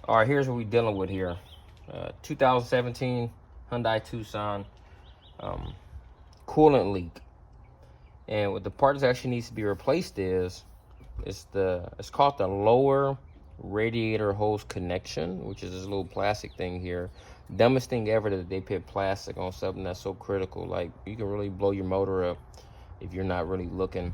All right, here's what we're dealing with here. 2017 Hyundai Tucson coolant leak. And what the part that actually needs to be replaced is, it's called the lower radiator hose connection, which is this little plastic thing here. Dumbest thing ever that they put plastic on something that's so critical. Like, you can really blow your motor up if you're not really looking.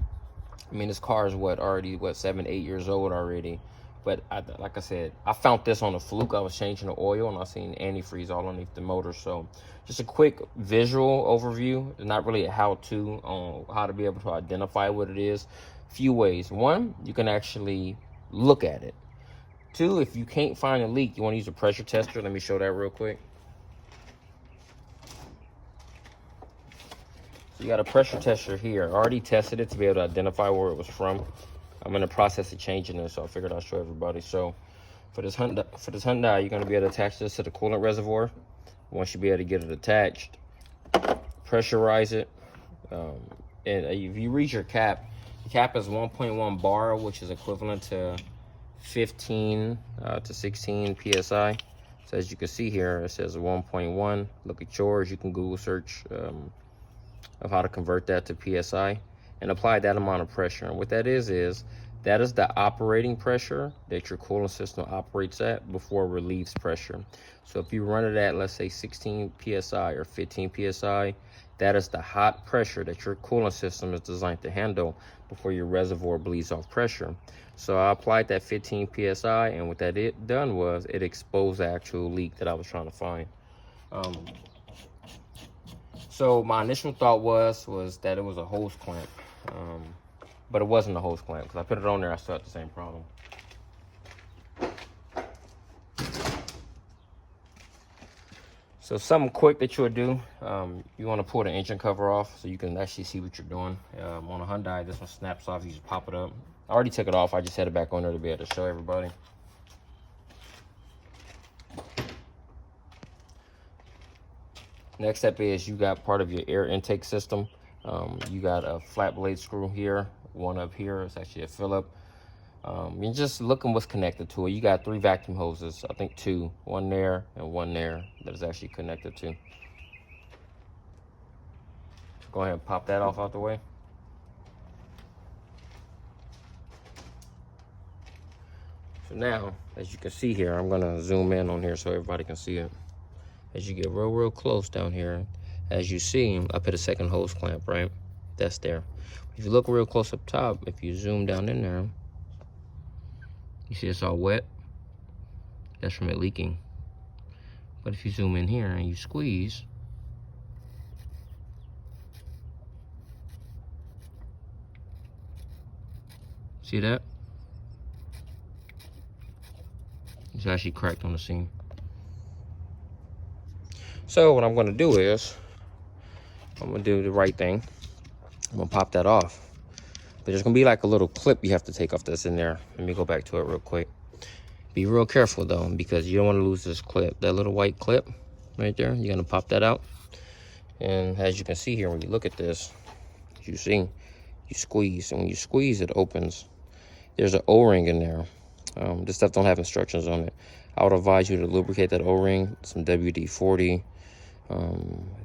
I mean, this car is already 7, 8 years old already. But like I said, I found this on a fluke. I was changing the oil and I seen antifreeze all underneath the motor. So just a quick visual overview, not really a how-to on how to be able to identify what it is. Few ways. One, you can actually look at it. Two, if you can't find a leak, you want to use a pressure tester. Let me show that real quick. So you got a pressure tester here. I already tested it to be able to identify where it was from. I'm in the process of changing this, so I figured I'd show everybody. So for this Hyundai, you're going to be able to attach this to the coolant reservoir. Once you be able to get it attached, pressurize it, and if you read your cap, the cap is 1.1 bar, which is equivalent to 15 to 16 psi. So as you can see here, it says 1.1. Look at yours. You can Google search of how to convert that to psi and apply that amount of pressure. And what that is that is the operating pressure that your coolant system operates at before it relieves pressure. So if you run it at, let's say, 16 psi or 15 psi, that is the hot pressure that your coolant system is designed to handle before your reservoir bleeds off pressure. So I applied that 15 psi, and what that done was it exposed the actual leak that I was trying to find. So my initial thought was that it was a hose clamp, but it wasn't a hose clamp, because I put it on there, I still had the same problem. So something quick that you'll do, you want to pull the engine cover off so you can actually see what you're doing. On a Hyundai, this one snaps off, you just pop it up. I already took it off, I just had it back on there to be able to show everybody. Next step is you got part of your air intake system. You got a flat blade screw here, one up here. It's actually a Phillip. You're just looking what's connected to it. You got 3 vacuum hoses, I think 2, one there and one there that is actually connected to. Go ahead and pop that off out the way. So now, as you can see here, I'm gonna zoom in on here so everybody can see it. As you get real close down here, as you see, I put a second hose clamp, right? That's there. If you look real close up top, if you zoom down in there, you see it's all wet. That's from it leaking. But if you zoom in here and you squeeze, see that? It's actually cracked on the seam. So what I'm gonna do is, I'm gonna do the right thing. I'm gonna pop that off. But there's gonna be like a little clip you have to take off that's in there. Let me go back to it real quick. Be real careful though, because you don't wanna lose this clip. That little white clip right there, you're gonna pop that out. And as you can see here, when you look at this, you see, you squeeze. And when you squeeze, it opens. There's an O-ring in there. This stuff don't have instructions on it. I would advise you to lubricate that O-ring, some WD-40, a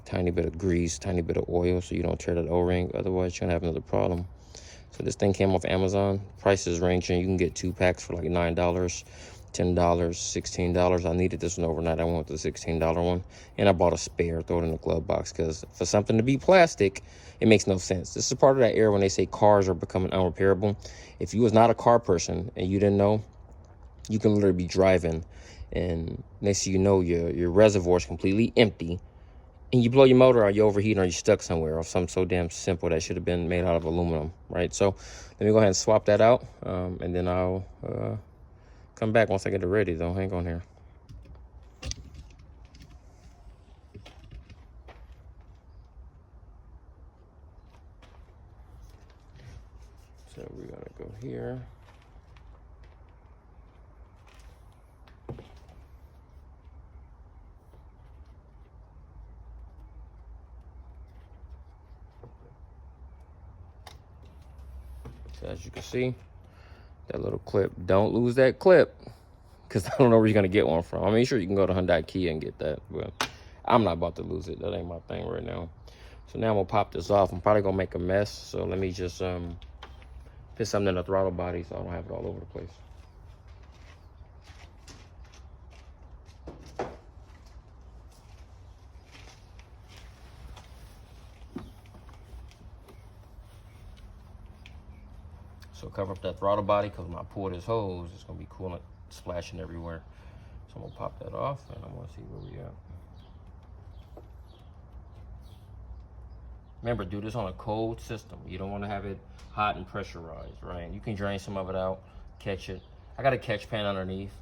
tiny bit of grease, tiny bit of oil, so you don't tear that O-ring. Otherwise, you're gonna have another problem. So this thing came off Amazon. Prices ranging. You can get 2 packs for like $9, $10, $16. I needed this one overnight. I went with the $16 one, and I bought a spare. Throw it in the glove box, because for something to be plastic, it makes no sense. This is part of that era when they say cars are becoming unrepairable. If you was not a car person and you didn't know, you can literally be driving, and next thing you know, your reservoir is completely empty, and you blow your motor out, you overheat, or you're stuck somewhere, or something so damn simple that should have been made out of aluminum, right? So let me go ahead and swap that out, and then I'll come back once I get it ready, though. Hang on here. So we're gonna go here. So as you can see, that little clip, don't lose that clip. because I don't know where you're gonna get one from. I mean, sure, you can go to Hyundai Kia and get that, but I'm not about to lose it. That ain't my thing right now. So now I'm gonna pop this off. I'm probably gonna make a mess, so let me just put something in the throttle body so I don't have it all over the place. So cover up that throttle body, because when I pull this hose, it's gonna be coolant splashing everywhere. So I'm gonna pop that off and I'm gonna see where we at. Remember, do this on a cold system. You don't wanna have it hot and pressurized, right? You can drain some of it out, catch it. I got a catch pan underneath,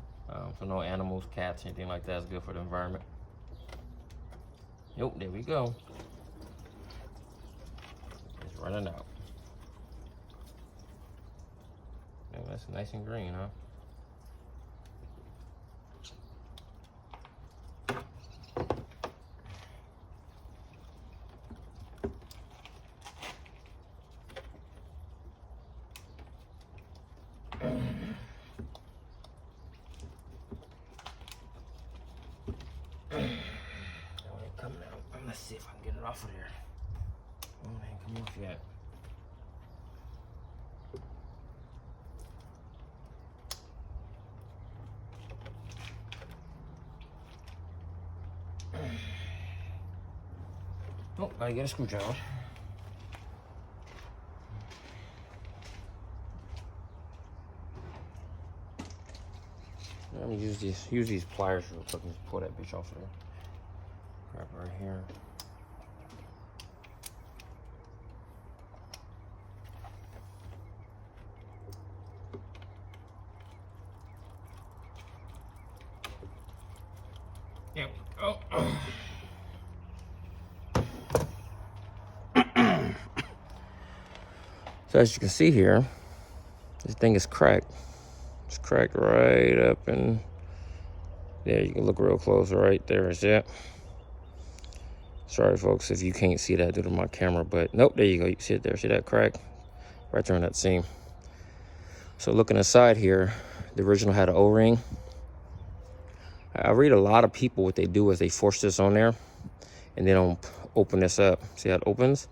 so no animals, cats, anything like that. It's good for the environment. Yep, there we go. It's running out. Yeah, that's nice and green, huh? Coming out. Let's see if I can get it off of there. Oh, it ain't come off yet. Oh, gotta get a screwdriver. I'm gonna use these pliers real quick and pull that bitch off of there. Grab it right here. There we go. So as you can see here, this thing is cracked. It's cracked right up in there. You can look real close right there. Is that? Sorry, folks, if you can't see that due to my camera, but nope, there you go. You can see it there. See that crack? Right there on that seam. So looking inside here, the original had an O-ring. I read a lot of people, what they do is they force this on there and they don't open this up. See how it opens?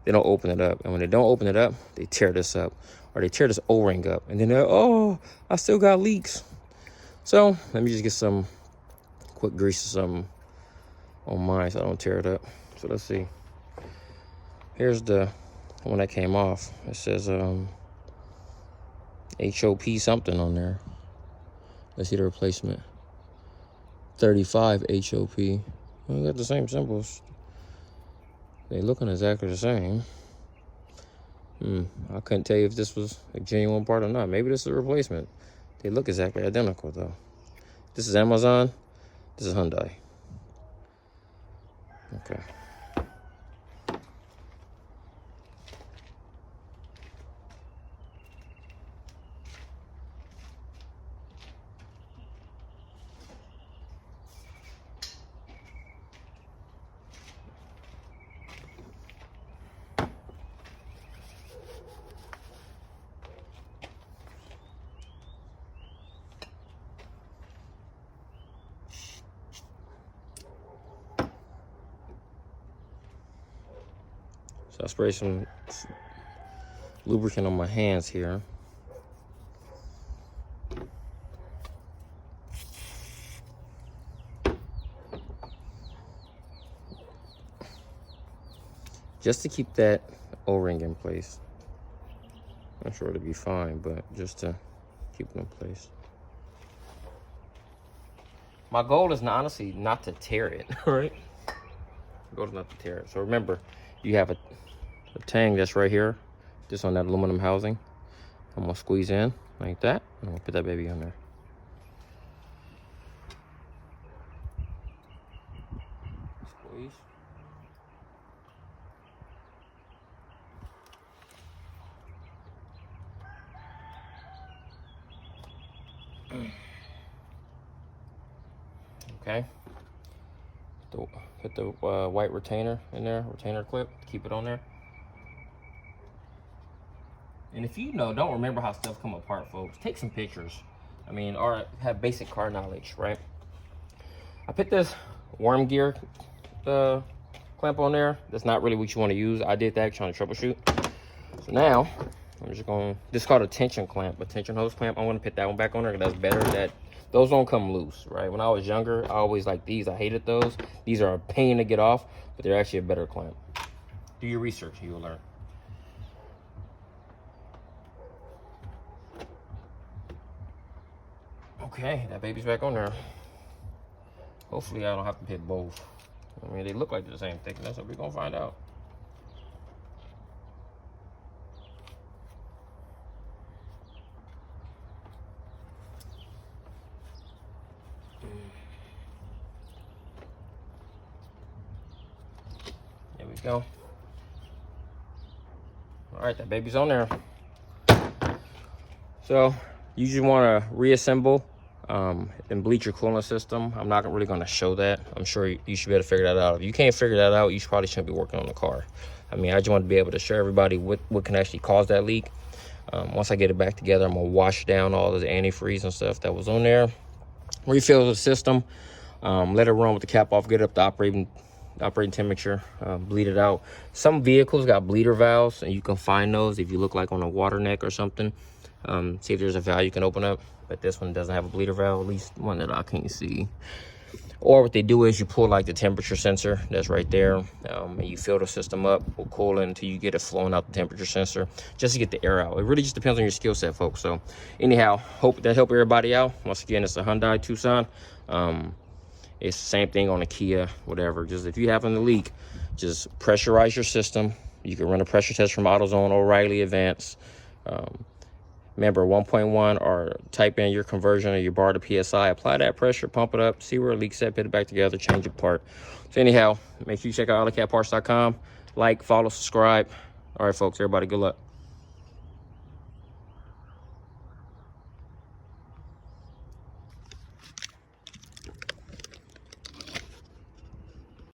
They don't open it up. And when they don't open it up, they tear this up. Or they tear this O-ring up. And then they're, oh, I still got leaks. So let me just get some quick grease or something on mine so I don't tear it up. So let's see. Here's the one that came off. It says HOP something on there. Let's see the replacement. 35 HOP. We got the same symbols. They looking exactly the same. I couldn't tell you if this was a genuine part or not. Maybe this is a replacement. They look exactly identical though. This is Amazon. This is Hyundai. Okay. So I spray some lubricant on my hands here. Just to keep that O-ring in place. I'm sure it'll be fine, but just to keep it in place. My goal is honestly not to tear it, right? The goal is not to tear it. So remember, you have a tang that's right here, just on that aluminum housing. I'm gonna squeeze in like that, and I'm gonna put that baby on there. Squeeze. Okay. Put the white retainer in there, retainer clip, keep it on there. And if you don't remember how stuff come apart, folks, take some pictures. I mean, or have basic car knowledge, right? I put this worm gear clamp on there. That's not really what you want to use. I did that trying to troubleshoot. So now I'm just going, this is called a tension clamp, a tension hose clamp. I'm going to put that one back on there because that's better. That those don't come loose, right? When I was younger, I always liked these. I hated those. These are a pain to get off, but they're actually a better clamp. Do your research, you will learn. Okay, that baby's back on there. Hopefully I don't have to pit both. I mean, they look like they're the same thickness, so we're gonna find out. There we go. All right, that baby's on there. So you just want to reassemble and bleach your coolant system. I'm not really going to show that. I'm sure you should be able to figure that out. If you can't figure that out, you probably shouldn't be working on the car. I mean, I just want to be able to show everybody what can actually cause that leak. Once I get it back together, I'm going to wash down all the antifreeze and stuff that was on there. Refill the system. Let it run with the cap off. Get it up to operating temperature. Bleed it out. Some vehicles got bleeder valves, and you can find those if you look like on a water neck or something. See if there's a valve you can open up, but this one doesn't have a bleeder valve, at least one that I can't see. Or what they do is you pull like the temperature sensor that's right there, and you fill the system up with coolant until you get it flowing out the temperature sensor, just to get the air out. It really just depends on your skill set, folks. So anyhow, hope that helped everybody out. Once again, it's a Hyundai Tucson. It's the same thing on a Kia, whatever. Just if you happen to leak, just pressurize your system. You can run a pressure test from AutoZone or O'Reilly Advance. Remember 1.1, or type in your conversion or your bar to PSI. Apply that pressure, pump it up, see where it leaks at, put it back together, change it apart. So anyhow, make sure you check out AlleyCatParts.com. Like, follow, subscribe. All right, folks, everybody, good luck.